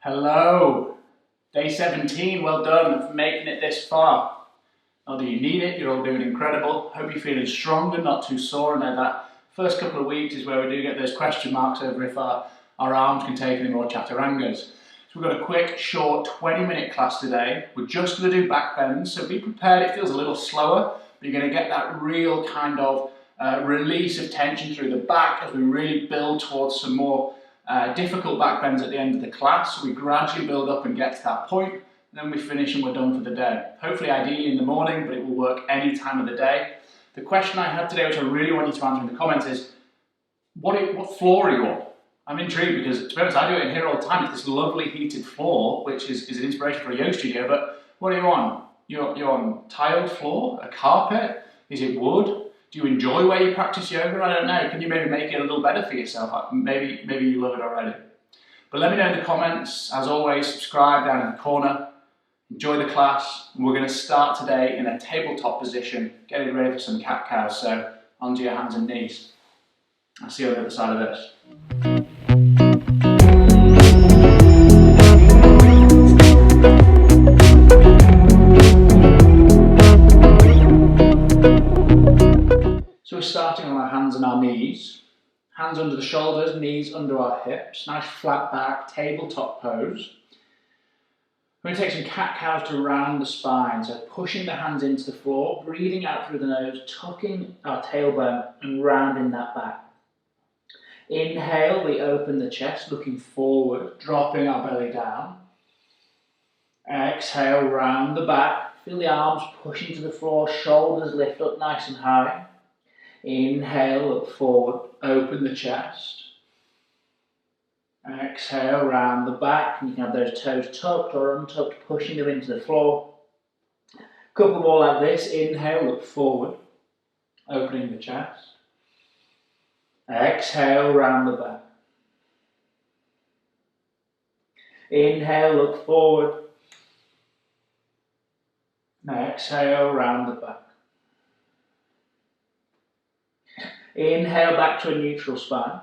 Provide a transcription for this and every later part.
Hello, day 17, well done for making it this far. Not that you need it, you're all doing incredible. Hope you're feeling stronger, not too sore. I know that first couple of weeks is where we do get those question marks over if our arms can take any more chaturangas. So we've got a quick, short 20-minute class today. We're just going to do back bends, so be prepared. It feels a little slower, but you're going to get that real kind of release of tension through the back as we really build towards some more difficult back bends at the end of the class. So we gradually build up and get to that point, and then we finish and we're done for the day. Hopefully ideally in the morning, but it will work any time of the day. The question I had today, which I really want you to answer in the comments, is what floor are you on? I'm intrigued because, to be honest, I do it in here all the time. It's this lovely heated floor, which is an inspiration for a yoga studio, but what are you on? You're on tiled floor, a carpet? Is it wood? Do you enjoy where you practice yoga? I don't know. Can you maybe make it a little better for yourself? Maybe you love it already. But let me know in the comments. As always, subscribe down in the corner. Enjoy the class. We're going to start today in a tabletop position, getting ready for some cat-cows. So onto your hands and knees. I'll see you on the other side of this. So we're starting on our hands and our knees. Hands under the shoulders, knees under our hips. Nice flat back, tabletop pose. We're going to take some cat-cows to round the spine. So pushing the hands into the floor, breathing out through the nose, tucking our tailbone and rounding that back. Inhale, we open the chest, looking forward, dropping our belly down. Exhale, round the back. Feel the arms pushing to the floor, shoulders lift up nice and high. Inhale, look forward, open the chest. Exhale, round the back. And you can have those toes tucked or untucked, pushing them into the floor. Couple more like this. Inhale, look forward, opening the chest. Exhale, round the back. Inhale, look forward. Exhale, round the back. Inhale back to a neutral spine.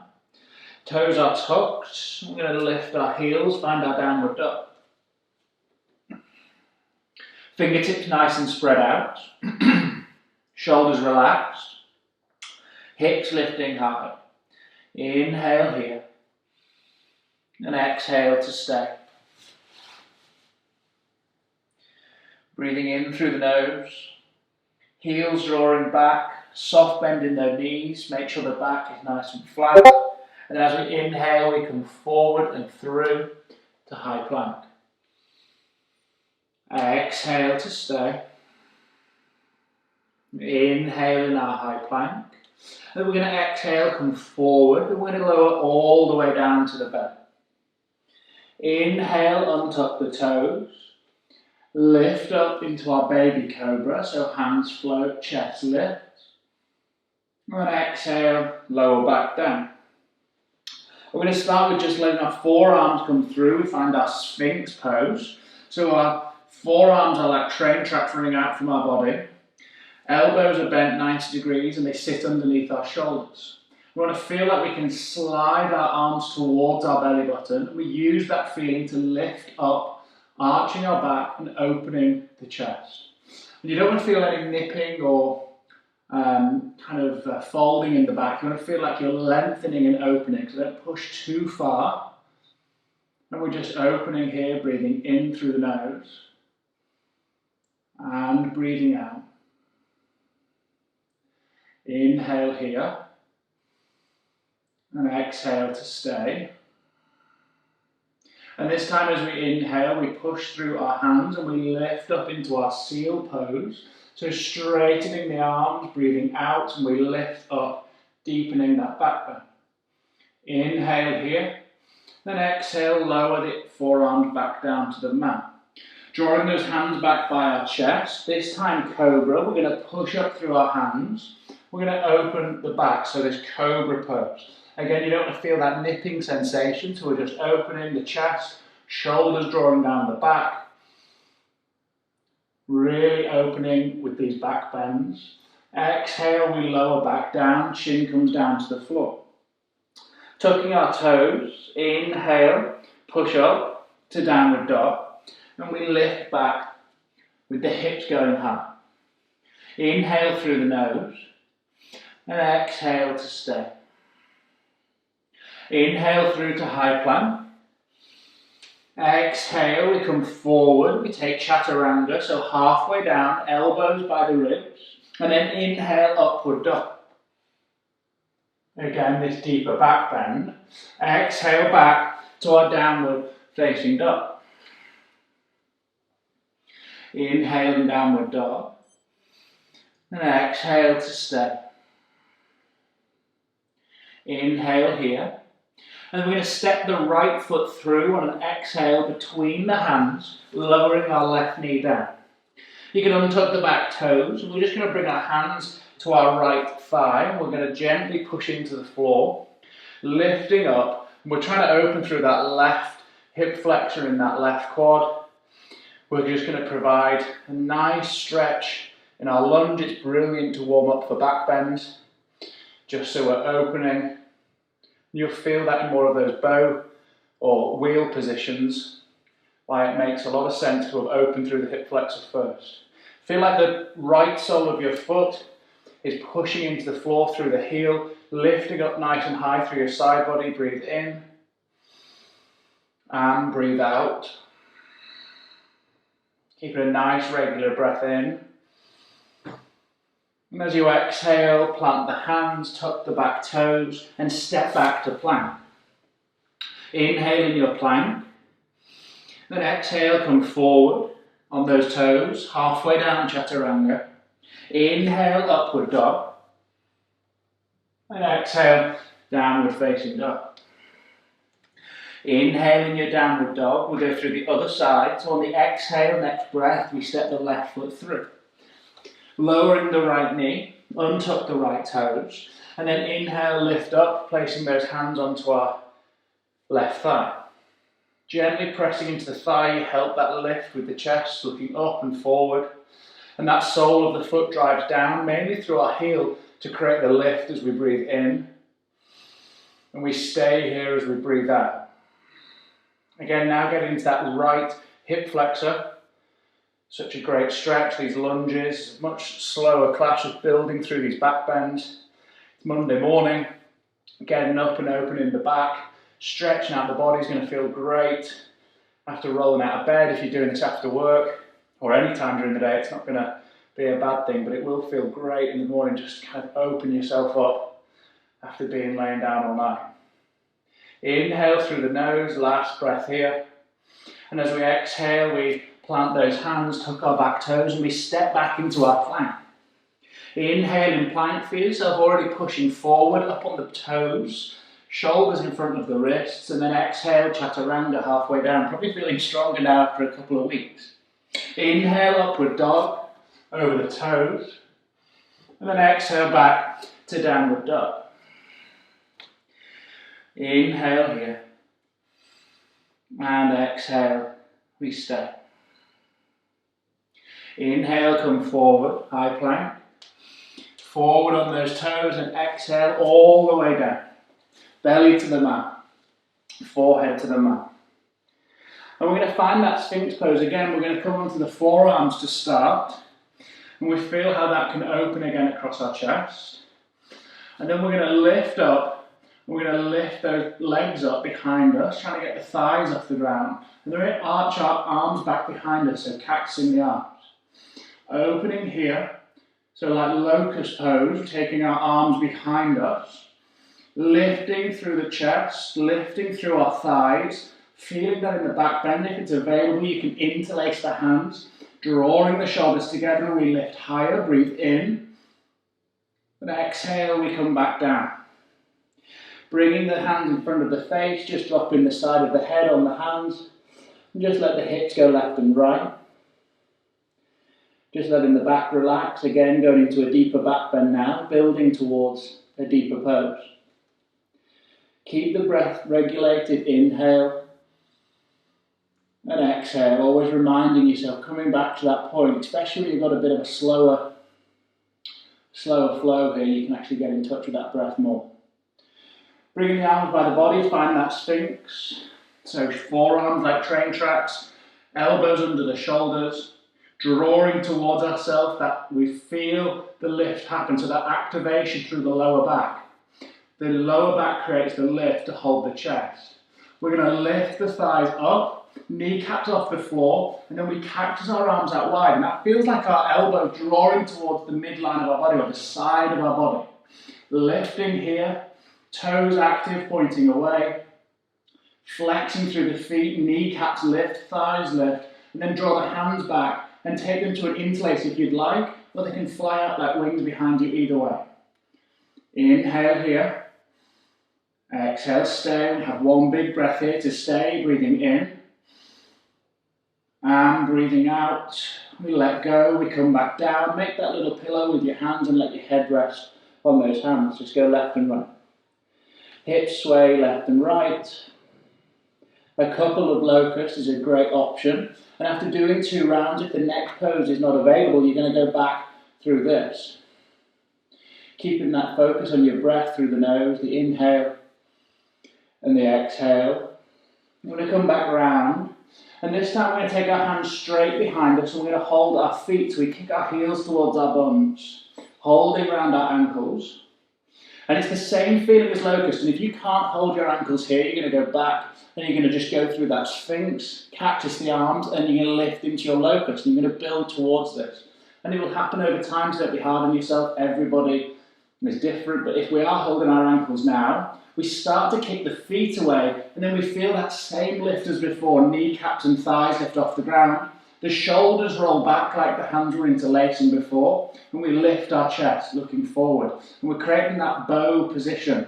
Toes are tucked. We're going to lift our heels, find our downward dog. Fingertips nice and spread out. Shoulders relaxed. Hips lifting high. Inhale here. And exhale to stay. Breathing in through the nose. Heels drawing back. Soft bend in their knees, make sure the back is nice and flat. And then as we inhale, we come forward and through to high plank. Exhale to stay. Inhale in our high plank. Then we're going to exhale, come forward, and we're going to lower all the way down to the belly. Inhale, untuck the toes. Lift up into our baby cobra, so hands float, chest lift. And exhale, lower back down. We're going to start with just letting our forearms come through. We find our Sphinx Pose. So our forearms are like train tracks running out from our body. Elbows are bent 90 degrees and they sit underneath our shoulders. We want to feel like we can slide our arms towards our belly button. We use that feeling to lift up, arching our back and opening the chest. And you don't want to feel any nipping or folding in the back. You want to feel like you're lengthening and opening, so don't push too far. And we're just opening here, breathing in through the nose and breathing out. Inhale here and exhale to stay. And this time as we inhale, we push through our hands and we lift up into our seal pose. So straightening the arms, breathing out, and we lift up, deepening that backbone. Inhale here, then exhale, lower the forearms back down to the mat. Drawing those hands back by our chest, this time Cobra, we're going to push up through our hands. We're going to open the back, so this Cobra pose. Again, you don't want to feel that nipping sensation, so we're just opening the chest, shoulders drawing down the back. Really opening with these back bends. Exhale, we lower back down, chin comes down to the floor. Tucking our toes, inhale, push up, to downward dog. And we lift back with the hips going high. Inhale through the nose and exhale to stay. Inhale through to high plank. Exhale, we come forward, we take chaturanga, so halfway down, elbows by the ribs, and then inhale, upward dog. Again, this deeper back bend. Exhale back to our downward facing dog. Inhale and downward dog. And exhale to stay. Inhale here. And we're going to step the right foot through on an exhale between the hands, lowering our left knee down. You can untuck the back toes, and we're just going to bring our hands to our right thigh. We're going to gently push into the floor, lifting up. And we're trying to open through that left hip flexor in that left quad. We're just going to provide a nice stretch in our lunge. It's brilliant to warm up for back bends, just so we're opening. You'll feel that in more of those bow or wheel positions, why it makes a lot of sense to have opened through the hip flexor first. Feel like the right sole of your foot is pushing into the floor through the heel, lifting up nice and high through your side body. Breathe in and breathe out. Keep a nice regular breath in. And as you exhale, plant the hands, tuck the back toes, and step back to plank. Inhale in your plank. Then exhale, come forward on those toes, halfway down chaturanga. Inhale, upward dog. And exhale, downward facing dog. Inhale in your downward dog. We'll go through the other side. So on the exhale, next breath, we step the left foot through. Lowering the right knee, untuck the right toes, and then inhale, lift up, placing those hands onto our left thigh. Gently pressing into the thigh, you help that lift with the chest, looking up and forward. And that sole of the foot drives down, mainly through our heel, to create the lift as we breathe in. And we stay here as we breathe out. Again, now getting into that right hip flexor. Such a great stretch, these lunges, much slower class of building through these back bends. It's Monday morning, getting up and opening the back, stretching out the body is going to feel great. After rolling out of bed, if you're doing this after work or any time during the day, it's not going to be a bad thing, but it will feel great in the morning. Just kind of open yourself up after being laying down all night. Inhale through the nose, last breath here. And as we exhale, we plant those hands, tuck our back toes, and we step back into our plank. Inhale in plank, feel yourself already pushing forward up on the toes, shoulders in front of the wrists, and then exhale, chaturanga halfway down. Probably feeling stronger now after a couple of weeks. Inhale, upward dog, over the toes, and then exhale back to downward dog. Inhale here, and exhale, we stay. Inhale, come forward, high plank. Forward on those toes and exhale all the way down. Belly to the mat, forehead to the mat. And we're going to find that Sphinx Pose again. We're going to come onto the forearms to start. And we feel how that can open again across our chest. And then we're going to lift up. We're going to lift those legs up behind us, trying to get the thighs off the ground. And then we're going to arch our arms back behind us, so cactusing the arms. Opening here, so like locust pose, taking our arms behind us, lifting through the chest, lifting through our thighs, feeling that in the back bend. If it's available, you can interlace the hands, drawing the shoulders together, and we lift higher, breathe in, and exhale, we come back down. Bringing the hands in front of the face, just dropping the side of the head on the hands, and just let the hips go left and right. Just letting the back relax, again going into a deeper back bend now, building towards a deeper pose. Keep the breath regulated, inhale and exhale, always reminding yourself, coming back to that point, especially when you've got a bit of a slower flow here, you can actually get in touch with that breath more. Bringing the arms by the body, find that Sphinx. So forearms like train tracks, elbows under the shoulders, drawing towards ourselves, that we feel the lift happen, so that activation through the lower back. The lower back creates the lift to hold the chest. We're going to lift the thighs up, kneecaps off the floor, and then we cactus our arms out wide, and that feels like our elbow drawing towards the midline of our body, or the side of our body. Lifting here, toes active, pointing away, flexing through the feet, kneecaps lift, thighs lift, and then draw the hands back and take them to an interlace if you'd like, or they can fly out like wings behind you either way. Inhale here. Exhale, stay. Have one big breath here to stay, breathing in. And breathing out. We let go, we come back down. Make that little pillow with your hands and let your head rest on those hands. Just go left and right. Hips sway left and right. A couple of locusts is a great option. And after doing 2 rounds, if the neck pose is not available, you're going to go back through this. Keeping that focus on your breath through the nose, the inhale and the exhale. We're going to come back round. And this time we're going to take our hands straight behind us and we're going to hold our feet. So we kick our heels towards our bums, holding around our ankles. And it's the same feeling as locust. And if you can't hold your ankles here, you're going to go back and you're going to just go through that sphinx, cactus the arms, and you're going to lift into your locust. And you're going to build towards this. And it will happen over time, so don't be hard on yourself. Everybody is different. But if we are holding our ankles now, we start to kick the feet away, and then we feel that same lift as before. Kneecaps and thighs lift off the ground. The shoulders roll back like the hands were interlacing before, and we lift our chest, looking forward. And we're creating that bow position.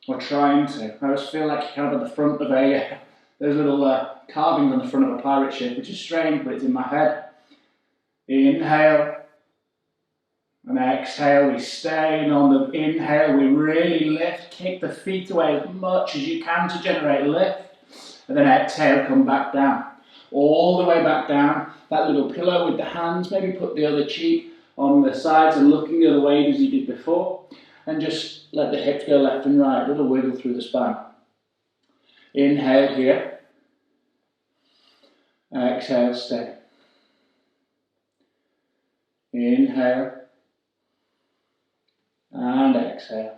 We're trying to. I always feel like you're kind of at the front of those little carvings on the front of a pirate ship, which is strange, but it's in my head. Inhale. And exhale, we stay, and on the inhale, we really lift, kick the feet away as much as you can to generate lift, and then exhale, come back down. All the way back down, that little pillow with the hands, maybe put the other cheek on the sides and looking the other way as you did before, and just let the hips go left and right, a little wiggle through the spine. Inhale here, exhale, stay. Inhale. And exhale.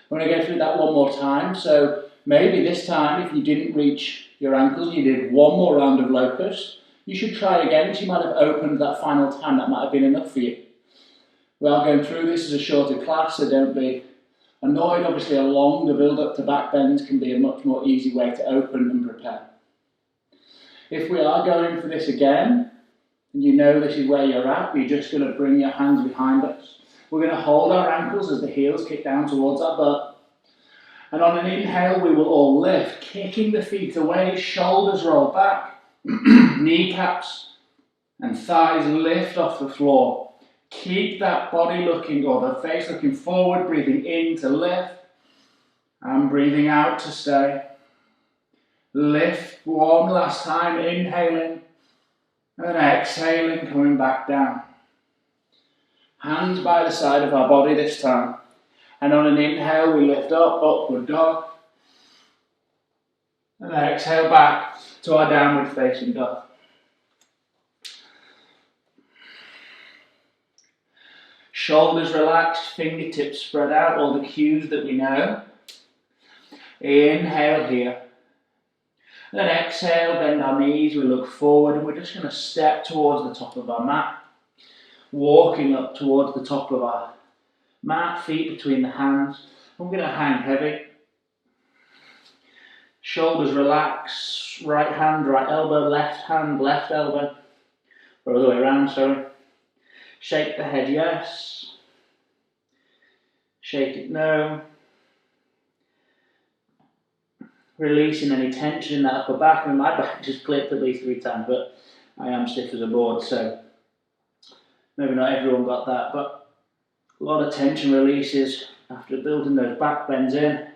We're going to go through that one more time. So maybe this time, if you didn't reach your ankles, you did one more round of locust, you should try again, because you might have opened that final time. That might have been enough for you. We are going through this as a shorter class, so don't be annoyed. Obviously, a longer build-up to backbends can be a much more easy way to open and prepare. If we are going for this again, and you know this is where you're at, you're just going to bring your hands behind us. We're going to hold our ankles as the heels kick down towards our butt. And on an inhale, we will all lift, kicking the feet away, shoulders roll back, kneecaps and thighs lift off the floor. Keep that body looking, or the face looking forward, breathing in to lift, and breathing out to stay. Lift one last time, inhaling. And exhaling, coming back down. Hands by the side of our body this time. And on an inhale, we lift up, upward dog. And exhale back to our downward facing dog. Shoulders relaxed, fingertips spread out, all the cues that we know. Inhale here. Then exhale, bend our knees, we look forward, and we're just going to step towards the top of our mat. Walking up towards the top of our mat, feet between the hands. We're going to hang heavy. Shoulders relax, right hand, right elbow, left hand, left elbow. Or other way around, sorry. Shake the head, yes. Shake it, no. Releasing any tension in that upper back. I mean, my back just clipped at least 3 times, but I am stiff as a board, so maybe not everyone got that, but a lot of tension releases after building those back bends in.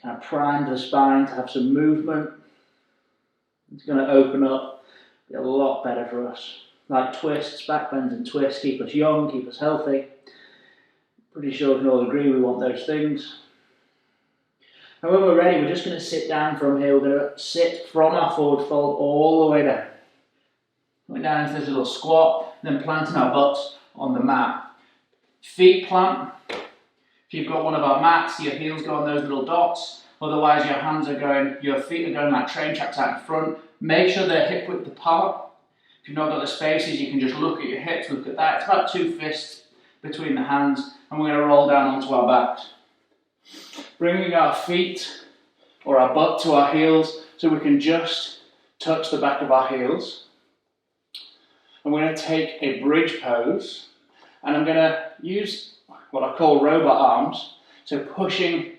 Kind of primed the spine to have some movement. It's going to open up, be a lot better for us. Like twists, back bends and twists keep us young, keep us healthy. Pretty sure we can all agree we want those things. And when we're ready, we're just going to sit down from here. We're going to sit from our forward fold all the way down. Going down into this little squat, then planting our butts on the mat. Feet plant. If you've got one of our mats, your heels go on those little dots. Otherwise, your hands are going, your feet are going like train tracks out in front. Make sure they're hip width apart. If you've not got the spaces, you can just look at your hips, look at that. It's about 2 fists between the hands, and we're going to roll down onto our backs. Bringing our feet or our butt to our heels so we can just touch the back of our heels. And we're going to take a bridge pose, and I'm going to use what I call robot arms. So pushing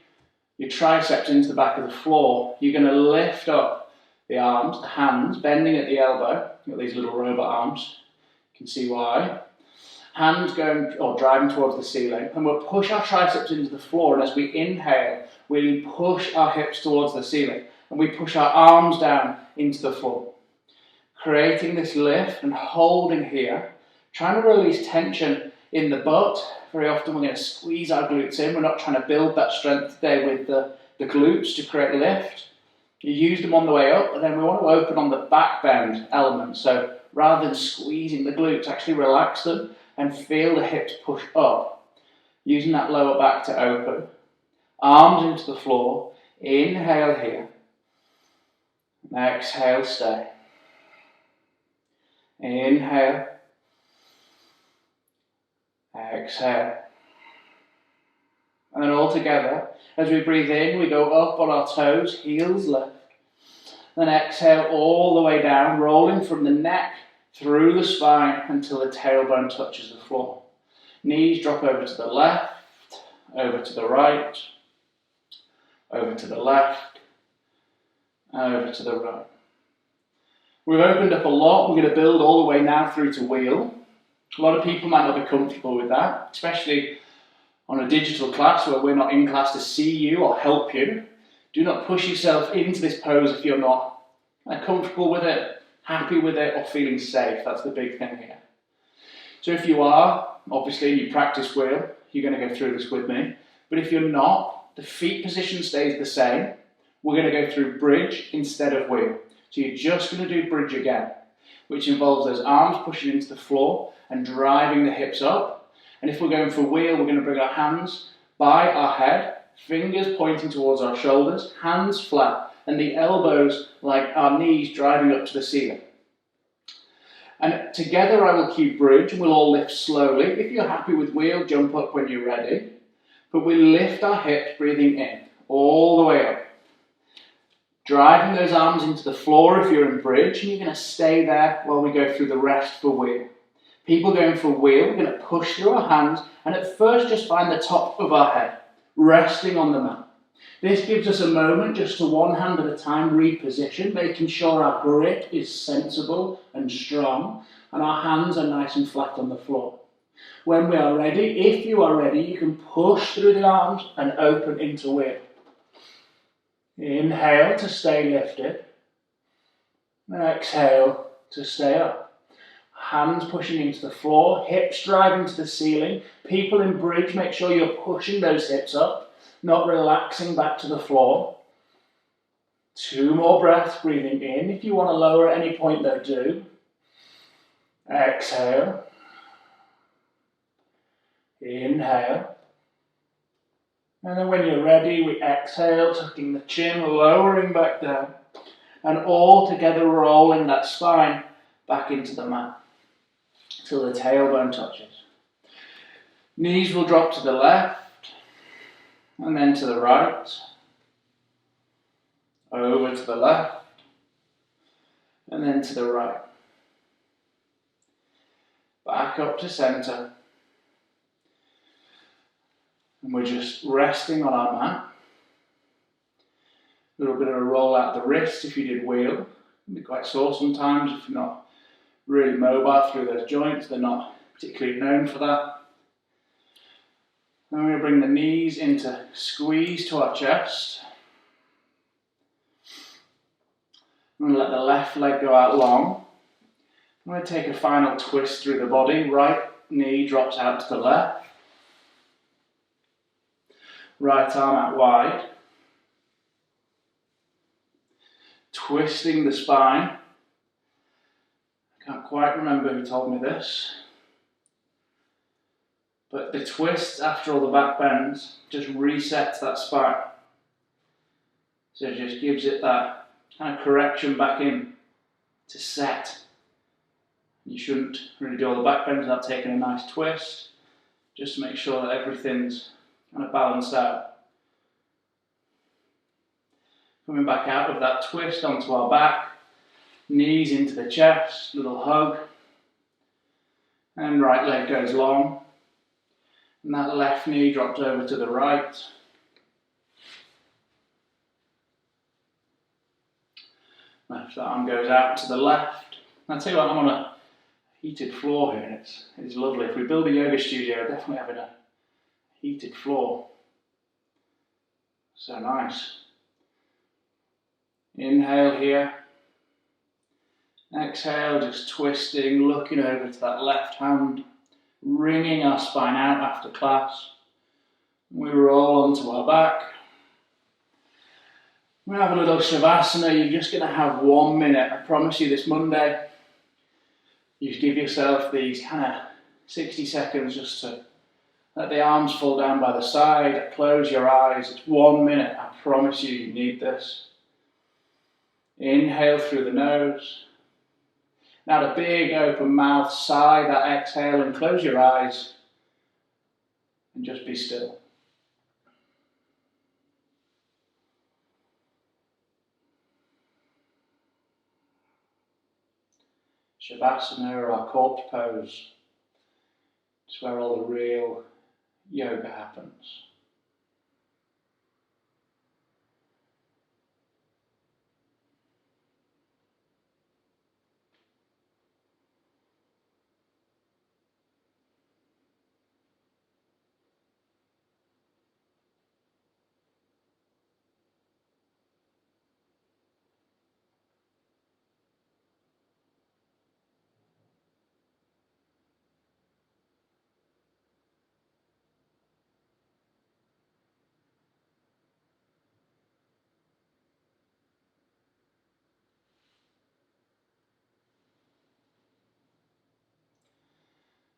your triceps into the back of the floor, you're going to lift up the arms, the hands, bending at the elbow. You've got these little robot arms, you can see why. Hands going or driving towards the ceiling, and we'll push our triceps into the floor, and as we inhale, we push our hips towards the ceiling, and we push our arms down into the floor. Creating this lift and holding here, trying to release tension in the butt. Very often we're going to squeeze our glutes in. We're not trying to build that strength today with the glutes to create lift. You use them on the way up, and then we want to open on the back bend element. So rather than squeezing the glutes, actually relax them and feel the hips push up. Using that lower back to open. Arms into the floor. Inhale here. Exhale, stay. Inhale. Exhale. And then all together, as we breathe in, we go up on our toes, heels left. Then exhale all the way down, rolling from the neck through the spine until the tailbone touches the floor. Knees drop over to the left, over to the right, over to the left, over to the right. We've opened up a lot. We're going to build all the way now through to wheel. A lot of people might not be comfortable with that, especially on a digital class where we're not in class to see you or help you. Do not push yourself into this pose if you're not comfortable with it, happy with it, or feeling safe. That's the big thing here. So if you are, obviously you practice wheel, you're going to go through this with me. But if you're not, the feet position stays the same. We're going to go through bridge instead of wheel. So you're just going to do bridge again, which involves those arms pushing into the floor and driving the hips up. And if we're going for wheel, we're going to bring our hands by our head, fingers pointing towards our shoulders, hands flat, and the elbows like our knees driving up to the ceiling. And together I will cue bridge, and we'll all lift slowly. If you're happy with wheel, jump up when you're ready. But we lift our hips, breathing in, all the way up. Driving those arms into the floor if you're in bridge, and you're going to stay there while we go through the rest for wheel. People going for wheel, we're going to push through our hands, and at first just find the top of our head, resting on the mat. This gives us a moment just to one hand at a time reposition, making sure our grip is sensible and strong, and our hands are nice and flat on the floor. When we are ready, if you are ready, you can push through the arms and open into wheel. Inhale to stay lifted, and exhale to stay up. Hands pushing into the floor, hips driving to the ceiling. People in bridge, make sure you're pushing those hips up, not relaxing back to the floor. 2 more breaths, breathing in. If you want to lower at any point, though, do. Exhale. Inhale. And then when you're ready, we exhale, tucking the chin, lowering back down, and all together rolling that spine back into the mat till the tailbone touches. Knees will drop to the left, and then to the right, over to the left, and then to the right. Back up to center. And we're just resting on our mat. A little bit of a roll out the wrist if you did wheel. It can be quite sore sometimes if you're not really mobile through those joints. They're not particularly known for that. Then we're going to bring the knees into squeeze to our chest. I'm going to let the left leg go out long. I'm going to take a final twist through the body. Right knee drops out to the left. Right arm out wide. twisting the spine. I can't quite remember who told me this, but the twists after all the back bends just resets that spine. So it just gives it that kind of correction back in to set. You shouldn't really do all the back bends without taking a nice twist, just to make sure that everything's kind of balanced out. Coming back out of that twist onto our back, knees into the chest, little hug, and right leg goes long, and that left knee drops over to the right. Left arm goes out to the left. I'll tell you what, I'm on a heated floor here, and it's lovely. If we build a yoga studio, we're definitely having a heated floor. So nice. Inhale here. Exhale, just twisting, looking over to that left hand, wringing our spine out after class. We roll onto our back. We have a little Savasana. You're just going to have 1 minute. I promise you this Monday, you just give yourself these kind of 60 seconds just to let the arms fall down by the side, close your eyes. It's 1 minute. I promise you, you need this. Inhale through the nose. Now the big open mouth, sigh that exhale and close your eyes and just be still. Savasana, or our corpse pose, it's where all the real yoga happens.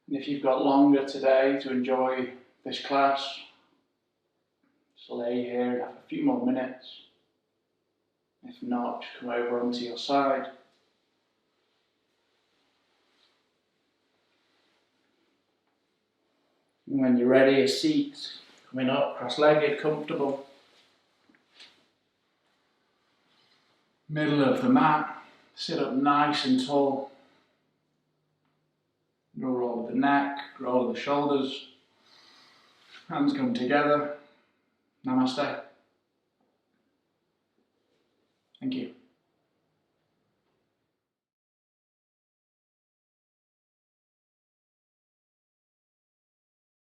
And if you've got longer today to enjoy this class, just lay here and have a few more minutes. If not, just come over onto your side. And when you're ready, a seat, coming up, cross-legged, comfortable. Middle of the mat, sit up nice and tall. Roll over the neck, roll over the shoulders. Hands come together. Namaste. Thank you.